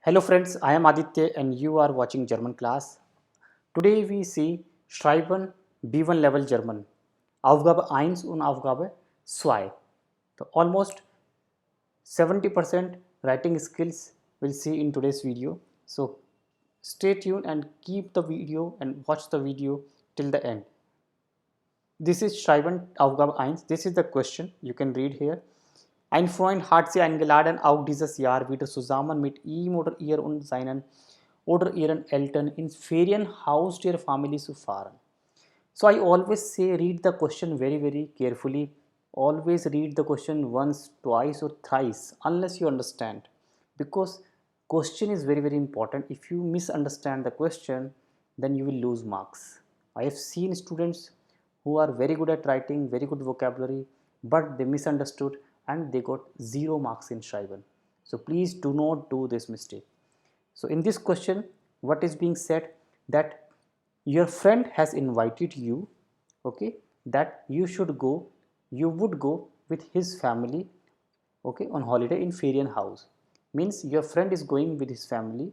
Hello friends, I am Aditya and you are watching German class. Today we see Schreiben B1 level German. Aufgabe 1 und Aufgabe 2. So almost 70% writing skills we'll see in today's video. So stay tuned and keep the video and watch the video till the end. This is Schreiben Aufgabe 1. This is the question. You can read here. Ein Freund hat sie eingeladen, auch dieses Jahr wieder zusammen mit ihm oder ihr und seinen oder ihren Eltern ins Ferienhaus der Familie zu fahren. So I always say read the question very carefully. Always read the question once, twice or thrice unless you understand. Because question is very important. If you misunderstand the question, then you will lose marks. I have seen students who are very good at writing, very good vocabulary, but they misunderstood and they got 0 marks in Schreiben. So please do not do this mistake. So in this question, what is being said that your friend has invited you, okay, that you would go with his family, okay, on holiday in Ferienhaus. Means your friend is going with his family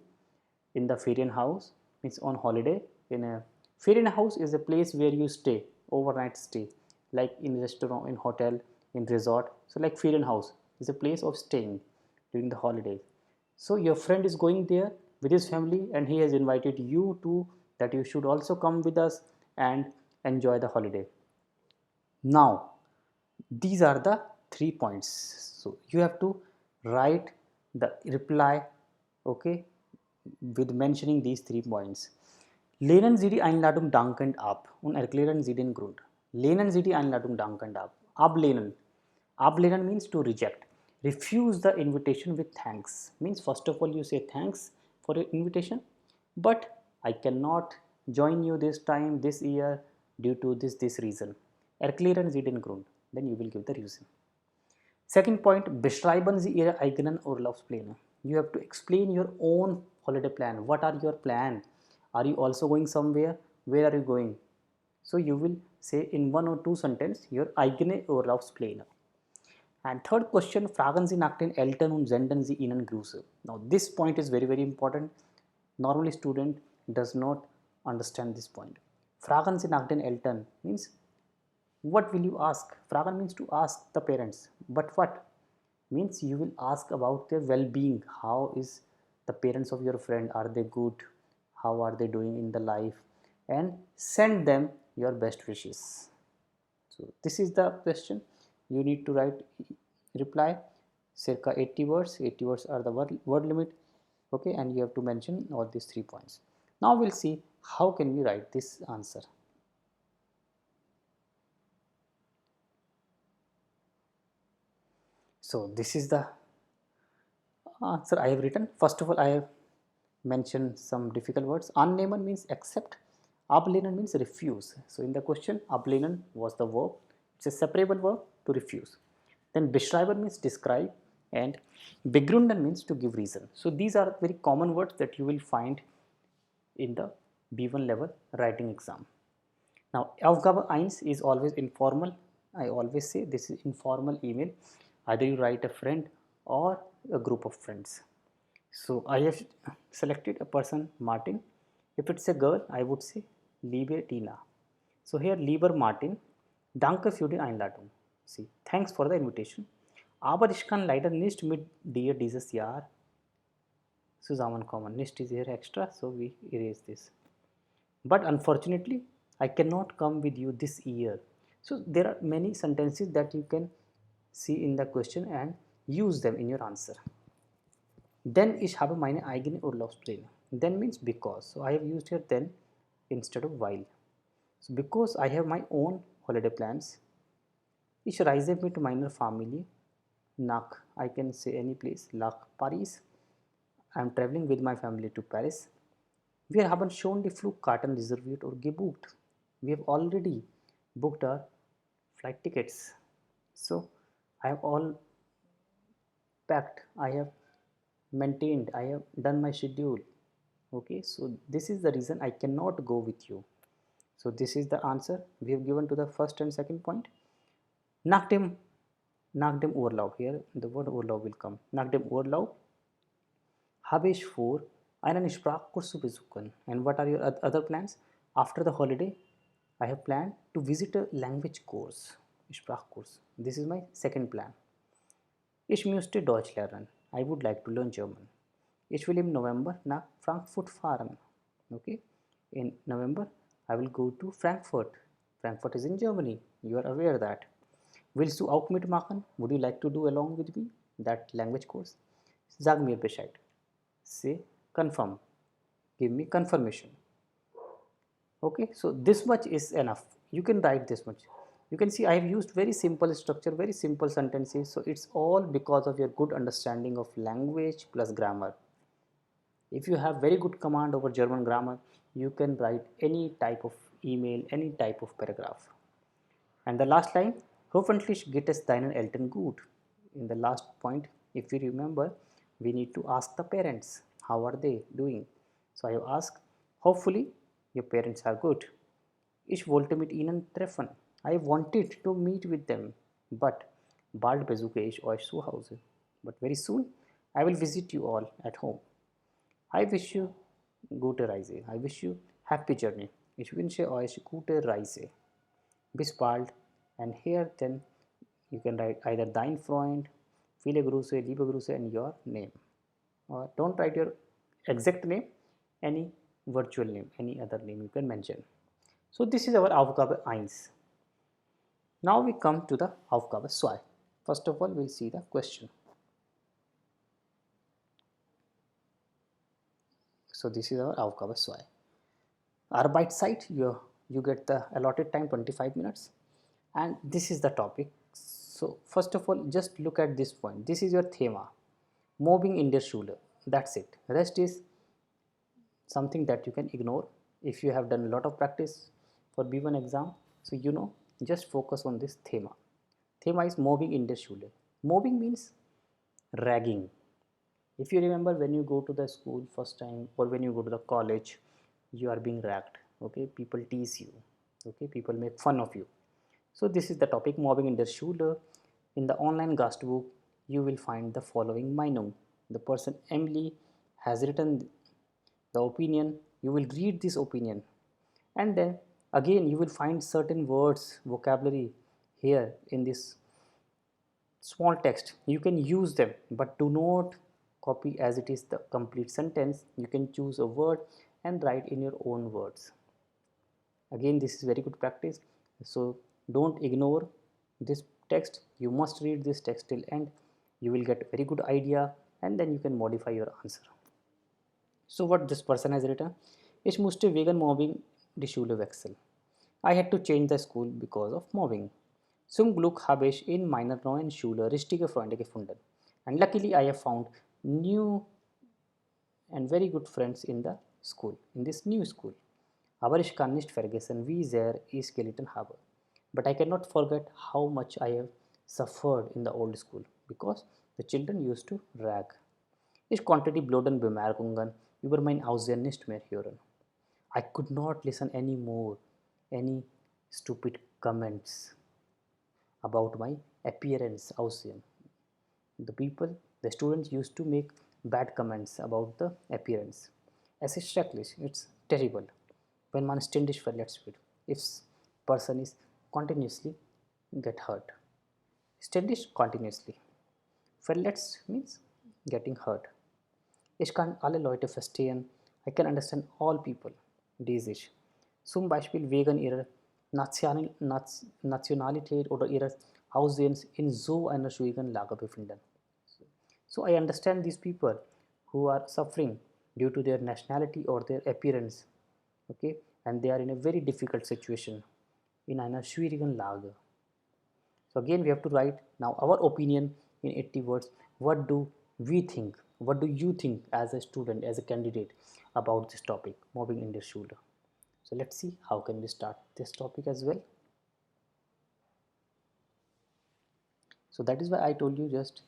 in the Ferienhaus, means on holiday in a Ferienhaus is a place where you stay, overnight stay, like in restaurant, in hotel, in resort. So like Ferienhaus is a place of staying during the holidays. So your friend is going there with his family and he has invited you to that you should also come with us and enjoy the holiday. Now these are the 3 points. So you have to write the reply, okay, with mentioning these 3 points. Lehnen Sie die Einladung dankend ab und erklären Sie den Grund. Lehnen Sie die Einladung dankend ab. Ablehnen. Ablehnen means to reject. Refuse the invitation with thanks. Means first of all you say thanks for your invitation, but I cannot join you this time, this year due to this reason. Erklären Sie den Grund. Then you will give the reason. Second point, beschreiben Sie Ihre eigenen Urlaubspläne. You have to explain your own holiday plan. What are your plan? Are you also going somewhere? Where are you going? So you will say in 1 or 2 sentences your eigene Urlaubspläne. And third question, fragen Sie nach den Eltern und senden Sie ihnen Grüße. Now this point is very important. Normally student does not understand this point. Fragen Sie nach den Eltern means what will you ask? Fragen means to ask the parents. But what? Means you will ask about their well-being. How is the parents of your friend? Are they good? How are they doing in the life? And send them your best wishes. So this is the question. You need to write reply circa 80 words. 80 words are the word limit. Okay, and you have to mention all these 3 points. Now we'll see how can we write this answer. So this is the answer I have written. First of all, I have mentioned some difficult words. Annehmen means accept. Ablehnen means refuse. So in the question, ablehnen was the verb. It's a separable verb to refuse. Then beschreiben means describe and begründen means to give reason. So these are very common words that you will find in the B1 level writing exam. Now Aufgabe 1 is always informal. I always say this is informal email. Either you write a friend or a group of friends. So I have selected a person Martin. If it's a girl, I would say liebe Tina. So here lieber Martin, danke für die Einladung. See, thanks for the invitation. Aber ich kann leider nicht mit dir dieses Jahr zusammenkommen. Nicht is here extra, so we erase this. But unfortunately, I cannot come with you this year. So there are many sentences that you can see in the question and use them in your answer. Then ich habe meine eigene Urlaubspläne. Then means because. So I have used here then instead of while. So because I have my own holiday plans. Ich reise mit meiner Familie nach, I can say any place, nach Paris. I am traveling with my family to Paris. Wir haben schon die Flugkarten reserviert or gebucht. We have already booked our flight tickets. So I have all packed. I have maintained. I have done my schedule. Okay, so this is the reason I cannot go with you. So this is the answer we have given to the first and second point. Nach dem Urlaub, here the word Urlaub will come. Nach dem Urlaub habe ich vor, einen Sprachkurs zu besuchen. And what are your other plans? After the holiday, I have planned to visit a language course, Sprachkurs. This is my second plan. Ich möchte Deutsch lernen. I would like to learn German. Ich will im November nach Frankfurt fahren. Okay. In November, I will go to Frankfurt. Frankfurt is in Germany. You are aware that. Willst du auch mitmachen? Would you like to do along with me that language course? Sag mir Bescheid. Say confirm. Give me confirmation. Okay, so this much is enough. You can write this much. You can see I have used very simple structure, very simple sentences. So it's all because of your good understanding of language plus grammar. If you have very good command over German grammar, you can write any type of email, any type of paragraph. And the last line, hoffentlich geht es deinen Eltern gut. In the last point, if you remember, we need to ask the parents, how are they doing? So I have asked, hopefully your parents are good. Ich wollte mit ihnen treffen. I wanted to meet with them, but bald besuche ich euch zu Hause. But very soon, I will visit you all at home. I wish you gute Reise. I wish you happy journey. Ich wünsche euch gute Reise. Bis bald. And here then you can write either dein Freund, viele Grüße, liebe Grüße, and your name. Or don't write your exact name, any virtual name, any other name you can mention. So this is our Aufgabe 1. Now we come to the Aufgabe 2. First of all, we'll see the question. So this is our Aufgabe 2. Arbeitszeit, you get the allotted time 25 minutes, and this is the topic. So first of all, just look at this point. This is your thema, mobbing in der Schule. That's it. Rest is something that you can ignore if you have done a lot of practice for B1 exam. So you know, just focus on this thema. Thema is mobbing in der Schule. Mobbing means ragging. If you remember, when you go to the school first time or when you go to the college, you are being ragged. Okay, people tease you. Okay, people make fun of you. So this is the topic, mobbing in der Schule. In the online Gastbuch, you will find the following Meinung. The person Emily has written the opinion. You will read this opinion, and then again you will find certain words, vocabulary here in this small text. You can use them, but do not copy as it is the complete sentence. You can choose a word and write in your own words. Again, this is very good practice. So don't ignore this text. You must read this text till end. You will get a very good idea, and then you can modify your answer. So what this person has written, ich musste wegen Mobbing die Schule wechseln. I had to change the school because of mobbing. Zum Glück habe ich in meiner neuen Schule richtige Freunde gefunden. And luckily I have found new and very good friends in the school, in this new school. Aber ich kann nicht vergessen, wie sehr ich gelitten habe. But I cannot forget how much I have suffered in the old school because the children used to rag. Ich konnte die blöden Bemerkungen über mein Aussehen nicht mehr hören. I could not listen anymore any stupid comments about my appearance, Aussehen. The students used to make bad comments about the appearance. Es ist schrecklich, it's terrible when man ständig verletzt wird. If person is continuously get hurt. Ständig continuously. Verletzt means getting hurt. Ich kann alle Leute verstehen. I can understand all people. Dies ist. Zum Beispiel wegen ihrer Nationalität oder ihres Aussehens in so einer schwierigen Lage befinden. So I understand these people who are suffering due to their nationality or their appearance. Okay, and they are in a very difficult situation, in einer schwierigen Lage. So again we have to write now our opinion in 80 words. What do we think? What do you think as a student, as a candidate about this topic, mobbing in der Schule? So let's see how can we start this topic as well. So that is why I told you just,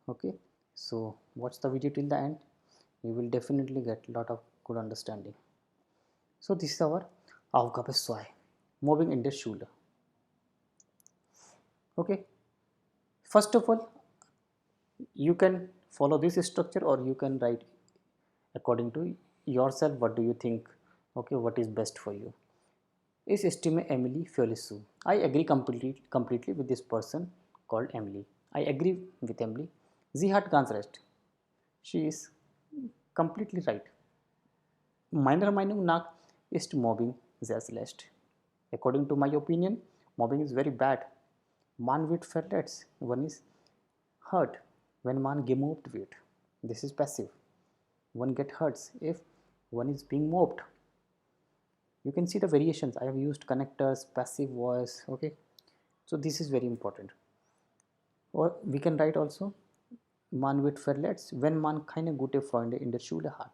okay, so watch the video till the end. You will definitely get a lot of good understanding. So this is our Aufgabe 2, mobbing in der Schule. Okay, first of all, you can follow this structure or you can write according to yourself. What do you think? Okay, what is best for you? Is estime Emily Fiolisou? I agree completely with this person called Emily. I agree with Emily. Sie hat ganz recht. She is completely right. Meiner Meinung nach ist Mobbing sehr schlecht. According to my opinion, mobbing is very bad. Man wird verletzt. One is hurt when man gemobbt wird. This is passive. One get hurts if one is being mobbed. You can see the variations. I have used connectors, passive voice. Okay, so this is very important. Or we can write also, man wird verletzt, wenn man keine gute Freunde in der Schule hat.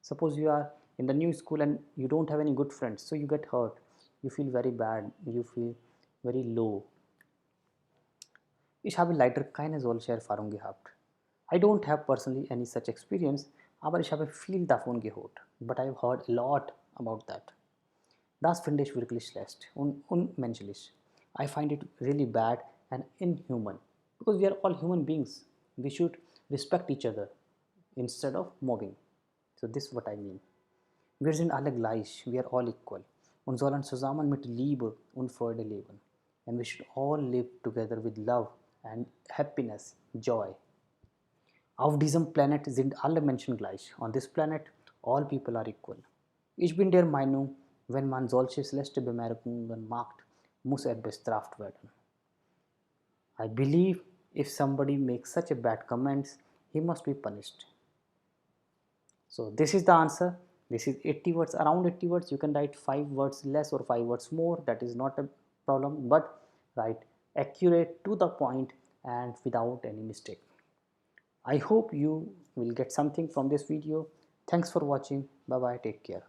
Suppose you are in the new school and you don't have any good friends, so you get hurt. You feel very bad. You feel very low. Ich habe leider keine solche Erfahrung gehabt. I don't have personally any such experience, aber ich habe viel davon gehört. But I've heard a lot about that. Das finde ich wirklich schlecht und unmenschlich. I find it really bad and inhuman because we are all human beings. We should respect each other instead of mobbing. So this is what I mean. Wir sind alle gleich, we are all equal und sollen zusammen mit Liebe und Freude leben. And we should all live together with love and happiness, joy. Auf diesem Planet sind alle Menschen gleich. On this planet, all people are equal. Ich bin der Meinung, wenn man solche schlechte Bemerkungen macht, muss er bestraft werden. I believe if somebody makes such a bad comments, he must be punished. So this is the answer. This is 80 words, around 80 words. You can write 5 words less or 5 words more. That is not a problem, but write accurate, to the point, and without any mistake. I hope you will get something from this video. Thanks for watching. Bye bye. Take care.